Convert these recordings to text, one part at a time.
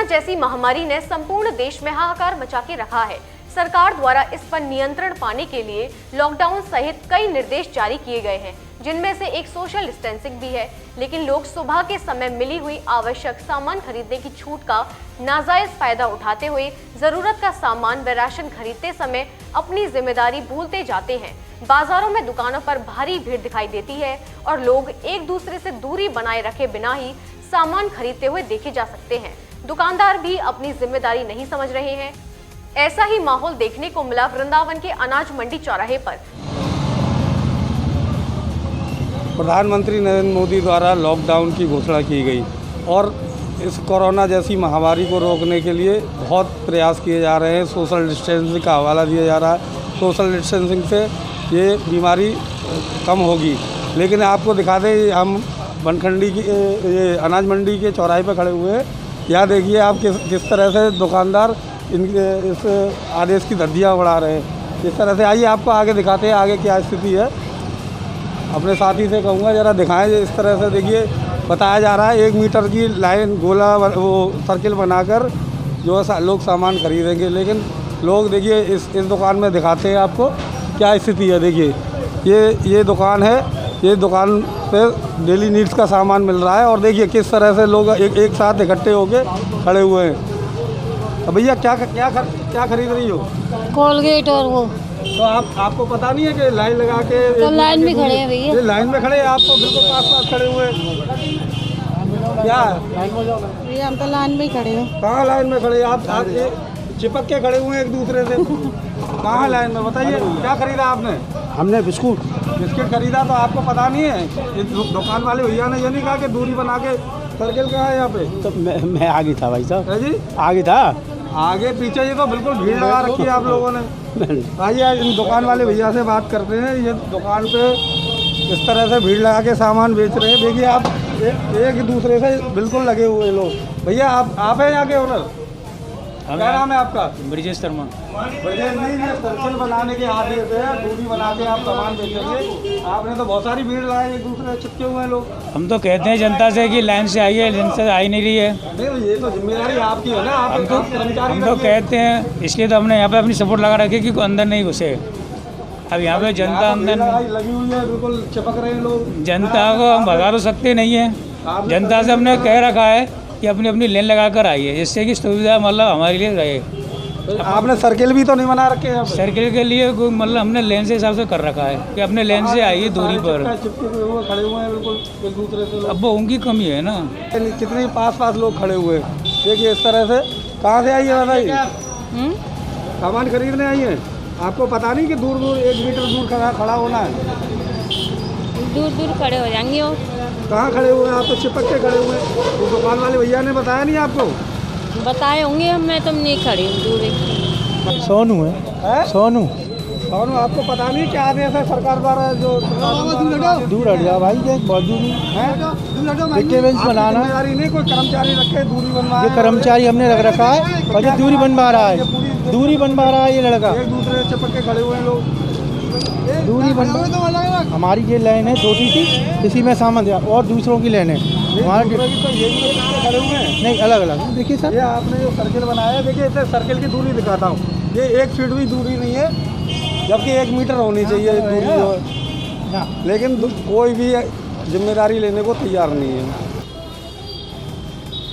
जैसी महामारी ने संपूर्ण देश में हाहाकार मचा के रखा है। सरकार द्वारा इस पर नियंत्रण पाने के लिए लॉकडाउन सहित कई निर्देश जारी किए गए हैं, जिनमें से एक सोशल डिस्टेंसिंग भी है। लेकिन लोग सुबह के समय मिली हुई आवश्यक सामान खरीदने की छूट का नाजायज फायदा उठाते हुए जरूरत का सामान व राशन खरीदते समय अपनी जिम्मेदारी भूलते जाते हैं। बाजारों में दुकानों पर भारी भीड़ दिखाई देती है और लोग एक दूसरे से दूरी बनाए रखे बिना ही सामान खरीदते हुए देखे जा सकते हैं। दुकानदार भी अपनी जिम्मेदारी नहीं समझ रहे हैं। ऐसा ही माहौल देखने को मिला वृंदावन के अनाज मंडी चौराहे पर। प्रधानमंत्री नरेंद्र मोदी द्वारा लॉकडाउन की घोषणा की गई और इस कोरोना जैसी महामारी को रोकने के लिए बहुत प्रयास किए जा रहे हैं। सोशल डिस्टेंसिंग का हवाला दिया जा रहा है। सोशल डिस्टेंसिंग से ये बीमारी कम होगी। लेकिन आपको दिखा दें, हम बनखंडी की ये अनाज मंडी के चौराहे पर खड़े हुए हैं। यहाँ देखिए आप किस तरह से दुकानदार इस आदेश की धज्जियाँ उड़ा रहे हैं। इस तरह से आइए आपको आगे दिखाते हैं आगे क्या स्थिति है। अपने साथी से कहूँगा ज़रा दिखाएं। इस तरह से देखिए बताया जा रहा है 1 मीटर की लाइन गोला वो सर्किल बनाकर जो है लोग सामान खरीदेंगे। लेकिन लोग देखिए इस दुकान में दिखाते हैं आपको क्या स्थिति है। देखिए ये दुकान है। ये दुकान पे डेली नीड्स का सामान मिल रहा है और देखिए किस तरह से लोग एक साथ इकट्ठे होके खड़े हुए हैं। अब भैया क्या खरीद रही हो? कोलगेट और वो। तो आपको पता नहीं है कि लाइन लगा के तो लाइन में खड़े हैं भैया। ये लाइन में खड़े हैं, आपको बिल्कुल पास खड़े हुए हैं। क्या भैया हम तो लाइन में ही खड़े हैं। कहाँ लाइन में खड़े? आप चिपक के खड़े हुए हैं एक दूसरे से। कहाँ लाइन में? बताइए क्या खरीदा आपने? हमने बिस्कुट खरीदा। तो आपको पता नहीं है? दुकान वाले भैया ने ये नहीं कहा कि दूरी बना के सर्किल कहाँ है यहाँ पे? तो मैं आगे था भाई साहब। है जी आगे था। आगे पीछे ये तो बिल्कुल भीड़ लगा रखी है आप लोगों ने। आइए इन दुकान वाले भैया से बात करते हैं। ये दुकान पे इस तरह से भीड़ लगा के सामान बेच रहे हैं। देखिए आप एक दूसरे से बिल्कुल लगे हुए लोग। भैया आप हैं यहाँ के ओनर? क्या नाम है आपका? ब्रिजेश शर्मा। ब्रिजेश नहीं, ये सर्किल बनाने के आदेश है। दूरी बना के आप सामान बेचेंगे। आपने तो बहुत सारी भीड़ लगाई, एक दूसरे से चिपके हुए हैं लोग। हम तो कहते हैं जनता से कि लाइन से आइए, लाइन से आई नहीं रही है। नहीं, ये तो जिम्मेदारी आपकी है ना। आप कर्मचारी हम तो कहते हैं, इसलिए तो हमने यहाँ पे अपनी सपोर्ट लगा रखी कि कोई अंदर नहीं घुसे। अब यहाँ पे जनता अंदर लगी हुई है, बिल्कुल चिपक रहे हैं लोग। जनता को हम भगा तो सकते नहीं है। जनता से हमने कह रखा है कि अपनी अपनी लाइन लगा कर आइए, जिससे कि सुविधा मतलब हमारे लिए रहे। आपने सर्किल भी तो नहीं बना रखे हैं? सर्किल के लिए मतलब हमने लेन से हिसाब से कर रखा है कि अपने लेन से आइए दूरी पर। खड़े हुए हैं बिल्कुल एक दूसरे से। अब वो उनकी कमी है ना। कितने पास लोग खड़े हुए हैं। देखिए इस तरह से। कहाँ से आई है बताइए? सामान खरीदने आई है। आपको पता नहीं कि दूर 1 मीटर दूर खड़ा होना है? दूर खड़े हो जाएंगे। और कहाँ खड़े हुए हैं आप? तो चिपक के खड़े हुए हैं। तो दुकान वाले भैया ने बताया नहीं आपको? बताए होंगे, मैं तो नहीं खड़ी हूँ। दूर सोनू है। सोनू आपको पता नहीं क्या आदेश है सरकार द्वारा? जो दूर हट जा भाई, बहुत दूर है। बनाना नहीं, कोई कर्मचारी रखे दूरी बनवा। ये कर्मचारी हमने रख रखा है और ये दूरी बनवा रहा है। दूरी बनवा रहा है ये लड़का। एक दूसरे से चिपक के खड़े हुए हैं लोग। दूरी बनवा। हमारी ये लाइन है छोटी सी, इसी में सामान दिया और दूसरों की लाइन है। हमारा खड़े हुए हैं नहीं, अलग अलग। देखिए सर, ये आपने जो सर्किल बनाया है, देखिए इसे सर्किल की दूरी दिखाता हूँ। ये 1 फीट भी दूरी नहीं है, जबकि 1 मीटर होनी चाहिए दूरी जो है। लेकिन कोई भी जिम्मेदारी लेने को तैयार नहीं है।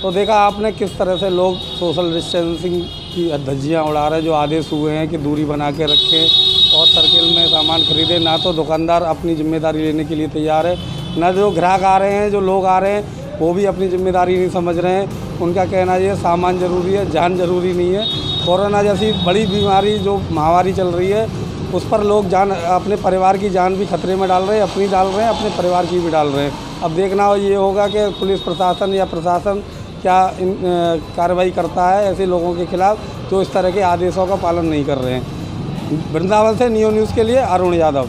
तो देखा आपने किस तरह से लोग सोशल डिस्टेंसिंग की धज्जियाँ उड़ा रहे हैं। जो आदेश हुए हैं कि दूरी बना के रखें और सर्किल में सामान खरीदें। ना तो दुकानदार अपनी जिम्मेदारी लेने के लिए तैयार है, ना जो ग्राहक आ रहे हैं, जो लोग आ रहे हैं वो भी अपनी जिम्मेदारी नहीं समझ रहे हैं। उनका कहना ये सामान ज़रूरी है, जान ज़रूरी नहीं है। कोरोना जैसी बड़ी बीमारी जो महामारी चल रही है, उस पर लोग अपने परिवार की जान भी खतरे में डाल रहे हैं, अपनी डाल रहे हैं, अपने परिवार की भी डाल रहे हैं। अब देखना ये होगा कि पुलिस प्रशासन या प्रशासन क्या कार्रवाई करता है ऐसे लोगों के खिलाफ जो इस तरह के आदेशों का पालन नहीं कर रहे हैं। वृंदावन से नियो न्यूज़ के लिए अरुण यादव।